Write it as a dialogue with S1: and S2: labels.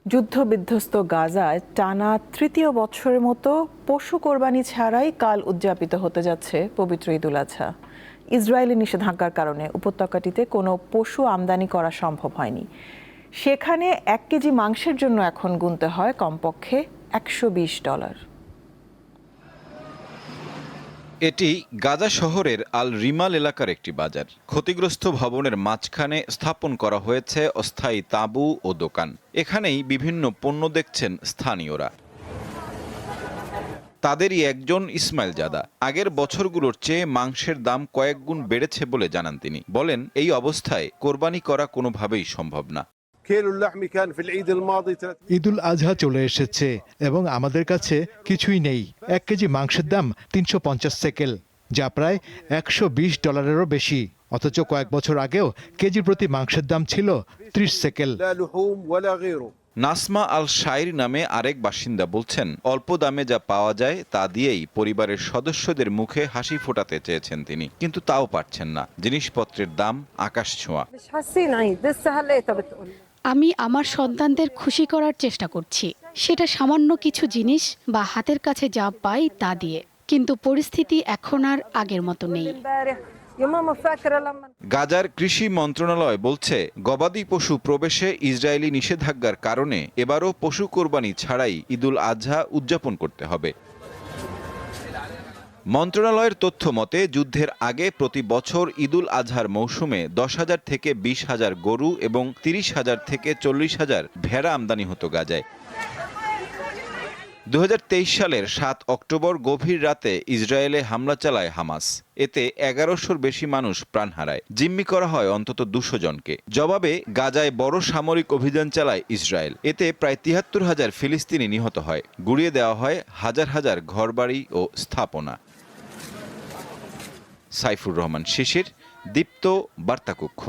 S1: যুদ্ধবিধ্বস্ত গাজায় টানা তৃতীয় বছরের মতো পশু কোরবানি ছাড়াই কাল উদযাপিত হতে যাচ্ছে পবিত্র ঈদুল আজহা। ইসরায়েলি নিষেধাজ্ঞার কারণে উপত্যকাটিতে কোনো পশু আমদানি করা সম্ভব হয়নি। সেখানে 1 কেজি মাংসের জন্য এখন গুনতে হয় কমপক্ষে $120।
S2: এটি গাজা শহরের আল রিমাল এলাকার একটি বাজার। ক্ষতিগ্রস্ত ভবনের মাঝখানে স্থাপন করা হয়েছে অস্থায়ী তাঁবু ও দোকান। এখানেই বিভিন্ন পণ্য দেখছেন স্থানীয়রা। তাদেরই একজন ইসমাইল জাদা। আগের বছরগুলোর চেয়ে মাংসের দাম কয়েক গুণ বেড়েছে বলে জানান তিনি। বলেন, এই অবস্থায় কোরবানি করা কোনোভাবেই সম্ভব না।
S3: ঈদুল আজহা চলে এসেছে এবং আমাদের কাছে কিছুই নেই। 1 কেজি মাংসের দাম 350 সেকেল, যা প্রায় $120-এরও বেশি। অথচ কয়েক বছর আগেও কেজি প্রতি মাংসের দাম ছিল 30 সেকেল।
S2: নাসমা আল শাইর নামে আরেক বাসিন্দা বলছেন, অল্প দামে যা পাওয়া যায় তা দিয়েই পরিবারের সদস্যদের মুখে হাসি ফোটাতে চেয়েছেন তিনি, কিন্তু তাও পারছেন না। জিনিসপত্রের দাম আকাশ ছোঁয়া।
S4: আমি আমার সন্তানদের খুশি করার চেষ্টা করছি, সেটা সামান্য কিছু জিনিস বা হাতের কাছে যা পাই তা দিয়ে, কিন্তু পরিস্থিতি এখন আর আগের মতো নেই।
S2: গাজার কৃষি মন্ত্রণালয় বলছে, গবাদি পশু প্রবেশে ইসরায়েলি নিষেধাজ্ঞার কারণে এবারও পশু কোরবানি ছাড়াই ঈদুল আজহা উদযাপন করতে হবে। মন্ত্রণালয়ের তথ্য মতে যুদ্ধের আগে প্রতি বছর ঈদুল আজহার মৌসুমে 10,000 থেকে 20,000 গরু এবং 30,000 থেকে 40,000 ভেড়া আমদানি হতো গাজায়। 2023 সালের 7 অক্টোবর গভীর রাতে ইসরায়েলে হামলা চালায় হামাস। এতে 1100-র বেশি মানুষ প্রাণ হারায়। জিম্মি করা হয় অন্তত 200 জনকে। জবাবে গাজায় বড় সামরিক অভিযান চালায় ইসরায়েল। এতে প্রায় 73,000 ফিলিস্তিনি নিহত হয়। গুঁড়িয়ে দেওয়া হয় হাজার হাজার ঘরবাড়ি ও স্থাপনা। সাইফুর রহমান শিশির, দীপ্ত, বার্তাকক্ষ।